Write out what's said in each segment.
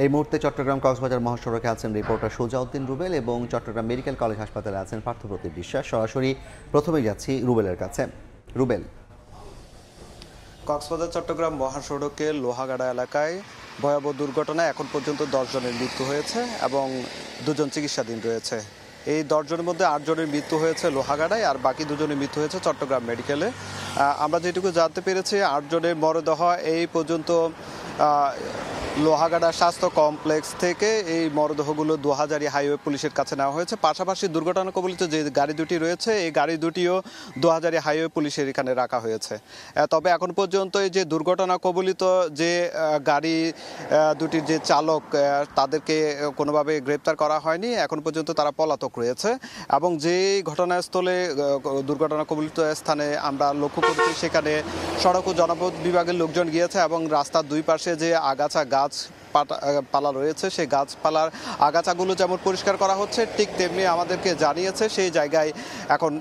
এই মুহূর্তে চট্টগ্রাম কক্সবাজার মহাসড়কে আছেন রিপোর্টার সুজাউদ্দিন রুবেল এবং চট্টগ্রাম মেডিকেল কলেজ হাসপাতালে আছেন পার্থপ্রতিম বিশ্বাস। সরাসরি প্রথমেই যাচ্ছি রুবেলের কাছে। রুবেল, কক্সবাজার চট্টগ্রাম মহাসড়কের লোহাগাড়া এলাকায় ভয়াবহ দুর্ঘটনায় এখন পর্যন্ত 10 জনের মৃত্যু হয়েছে এবং 2 জন চিকিৎসাধীন রয়েছে। এই 10 জনের মধ্যে 8 জনের মৃত্যু হয়েছে লোহাগাড়ায়, আর বাকি 2 জনের মৃত্যু হয়েছে চট্টগ্রাম মেডিকেলে। আমরা যেটুকু জানতে পেরেছি 8 জনের মরদেহ এই পর্যন্ত লোহাগাড়া স্বাস্থ্য কমপ্লেক্স থেকে এই মরদেহগুলো দোহাজারী হাইওয়ে পুলিশের কাছে নেওয়া হয়েছে। পাশাপাশি দুর্ঘটনা কবলিত যে গাড়ি দুটি রয়েছে এই গাড়ি দুটিও দোহাজারী হাইওয়ে পুলিশের এখানে রাখা হয়েছে। তবে এখন পর্যন্ত এই যে দুর্ঘটনা কবলিত যে গাড়ি দুটির যে চালক তাদেরকে কোনোভাবে গ্রেপ্তার করা হয়নি, এখন পর্যন্ত তারা পলাতক রয়েছে। এবং যেই ঘটনাস্থলে দুর্ঘটনা কবলিত স্থানে আমরা লক্ষ্য করছি সেখানে সড়ক ও জনপথ বিভাগের লোকজন গিয়েছে এবং রাস্তার দুই পাশে যে আগাছা গাছপালা রয়েছে সেই গাছপালার আগাছাগুলো যেমন পরিষ্কার করা হচ্ছে, ঠিক তেমনি আমাদেরকে জানিয়েছে সেই জায়গায় এখন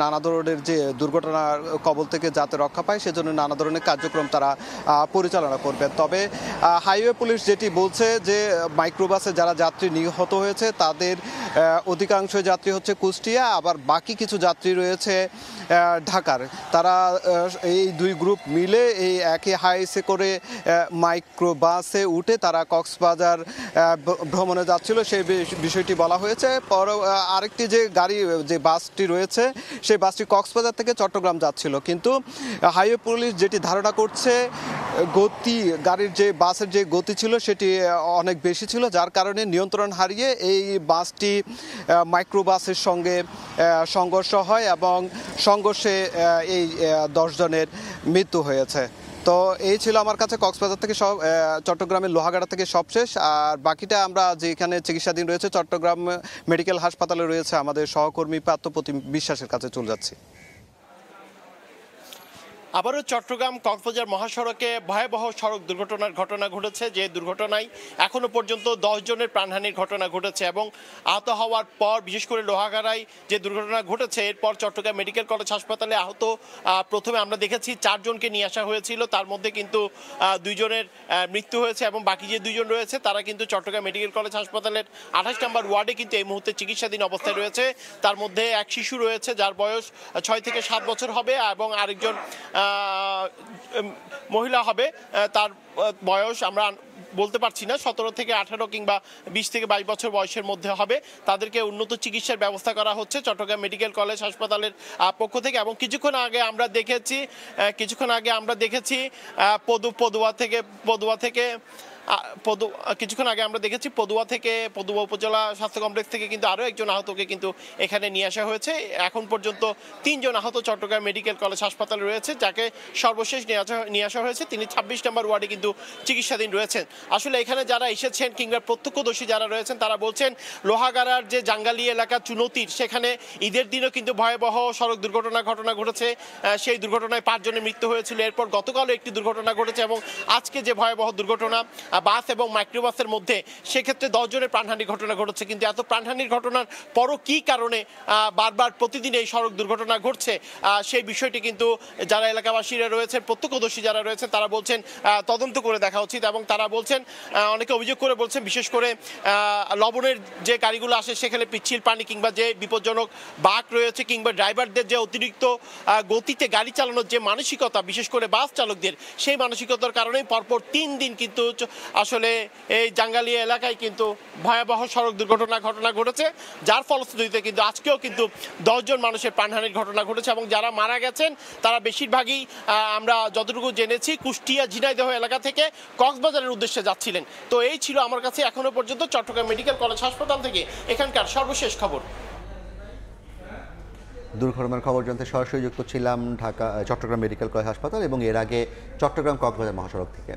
নানা ধরনের যে দুর্ঘটনার কবল থেকে যাতে রক্ষা পায় সেজন্য নানা ধরনের কার্যক্রম তারা পরিচালনা করবেন। তবে হাইওয়ে পুলিশ যেটি বলছে যে মাইক্রোবাসে যারা যাত্রী নিহত হয়েছে তাদের অধিকাংশ যাত্রী হচ্ছে কুষ্টিয়া, আবার বাকি কিছু যাত্রী রয়েছে ঢাকার। তারা এই দুই গ্রুপ মিলে এই একই হাইসে করে মাইক্রোবাসে উঠে তারা কক্সবাজার ভ্রমণে যাচ্ছিল, সেই বিষয়টি বলা হয়েছে। আরেকটি যে গাড়ি যে বাসটি রয়েছে সেই বাসটি কক্সবাজার থেকে চট্টগ্রাম যাচ্ছিল, কিন্তু হাইওয়ে পুলিশ যেটি ধারণা করছে গতি গাড়ির যে বাসের যে গতি ছিল সেটি অনেক বেশি ছিল, যার কারণে নিয়ন্ত্রণ হারিয়ে এই বাসটি মাইক্রোবাসের সঙ্গে সংঘর্ষ হয় এবং সংঘর্ষে এই 10 জনের মৃত্যু হয়েছে। তো এই ছিল আমার কাছে কক্সবাজার থেকে চট্টগ্রামের লোহাগাড়া থেকে সবশেষ। আর বাকিটা আমরা যেখানে চিকিৎসাধীন রয়েছে চট্টগ্রাম মেডিকেল হাসপাতালে রয়েছে আমাদের সহকর্মী পার্থপ্রতিম বিশ্বাসের কাছে চলে যাচ্ছি। আবারও চট্টগ্রাম কক্সবাজার মহাসড়কে ভয়াবহ সড়ক দুর্ঘটনার ঘটনা ঘটেছে, যে দুর্ঘটনায় এখনো পর্যন্ত 10 জনের প্রাণহানির ঘটনা ঘটেছে এবং আহত হওয়ার পর বিশেষ করে লোহাগাড়ায় যে দুর্ঘটনা ঘটেছে এরপর চট্টগ্রাম মেডিকেল কলেজ হাসপাতালে আহত প্রথমে আমরা দেখেছি 4 জনকে নিয়ে আসা হয়েছিল, তার মধ্যে কিন্তু 2 জনের মৃত্যু হয়েছে এবং বাকি যে 2 জন রয়েছে তারা কিন্তু চট্টগ্রাম মেডিকেল কলেজ হাসপাতালের 28 নম্বর ওয়ার্ডে কিন্তু এই মুহূর্তে চিকিৎসাধীন অবস্থায় রয়েছে। তার মধ্যে এক শিশু রয়েছে যার বয়স 6 থেকে 7 বছর হবে এবং আরেকজন মহিলা হবে, তার বয়স আমরা বলতে পারছি না, 17 থেকে 18 কিংবা 20 থেকে 22 বছর বয়সের মধ্যে হবে। তাদেরকে উন্নত চিকিৎসার ব্যবস্থা করা হচ্ছে চট্টগ্রাম মেডিকেল কলেজ হাসপাতালের পক্ষ থেকে। এবং কিছুক্ষণ আগে আমরা দেখেছি পদুয়া উপজেলা স্বাস্থ্য কমপ্লেক্স থেকে কিন্তু আরও একজন আহতকে কিন্তু এখানে নিয়ে আসা হয়েছে। এখন পর্যন্ত 3 জন আহত চট্টগ্রাম মেডিকেল কলেজ হাসপাতালে রয়েছে, যাকে সর্বশেষ নিয়ে আসা হয়েছে তিনি 26 নম্বর ওয়ার্ডে কিন্তু চিকিৎসাধীন রয়েছেন। আসলে এখানে যারা এসেছেন কিংবা প্রত্যক্ষদর্শী যারা রয়েছেন তারা বলছেন লোহাগাড়ার যে জাঙ্গালি এলাকা চুনতির সেখানে ঈদের দিনও কিন্তু ভয়াবহ সড়ক ঘটনা ঘটেছে। সেই দুর্ঘটনায় 5 জনের মৃত্যু হয়েছিল। এরপর গতকালও একটি দুর্ঘটনা ঘটেছে এবং আজকে যে ভয়াবহ দুর্ঘটনা বাস এবং মাইক্রোবাসের মধ্যে, সেক্ষেত্রে 10 জনের প্রাণহানির ঘটনা ঘটেছে। কিন্তু এত প্রাণহানির ঘটনার পরও কি কারণে বারবার প্রতিদিন এই সড়ক দুর্ঘটনা ঘটছে সেই বিষয়টি কিন্তু যারা এলাকাবাসীরা রয়েছেন প্রত্যক্ষদর্শী যারা রয়েছেন তারা বলছেন তদন্ত করে দেখা উচিত। এবং তারা বলছেন, অনেকে অভিযোগ করে বলছেন বিশেষ করে লবণের যে গাড়িগুলো আসে সেখানে পিচ্ছিল পানি কিংবা যে বিপজ্জনক বাঁক রয়েছে কিংবা ড্রাইভারদের যে অতিরিক্ত গতিতে গাড়ি চালানোর যে মানসিকতা বিশেষ করে বাস চালকদের, সেই মানসিকতার কারণেই পরপর 3 দিন কিন্তু আসলে এই জাঙ্গালিয়া এলাকায় কিন্তু ভয়াবহ সড়ক ঘটনা ঘটেছে, যার ফলশ্রুতিতে কিন্তু আজকেও কিন্তু 10 জন মানুষের প্রাণহানির ঘটনা ঘটেছে। এবং যারা মারা গেছেন তারা বেশিরভাগই আমরা যতটুকু জেনেছি কুষ্টিয়া ঝিনাইদহ এলাকা থেকে কক্সবাজারের উদ্দেশ্যে যাচ্ছিলেন। তো এই ছিল আমার কাছে এখনো পর্যন্ত চট্টগ্রাম মেডিকেল কলেজ হাসপাতাল থেকে এখানকার সর্বশেষ খবর। দুর্ঘটনার খবর জানতে সরাসরি যুক্ত ছিলাম চট্টগ্রাম মেডিকেল কলেজ হাসপাতাল এবং এর আগে চট্টগ্রাম কক্সবাজার মহাসড়ক থেকে।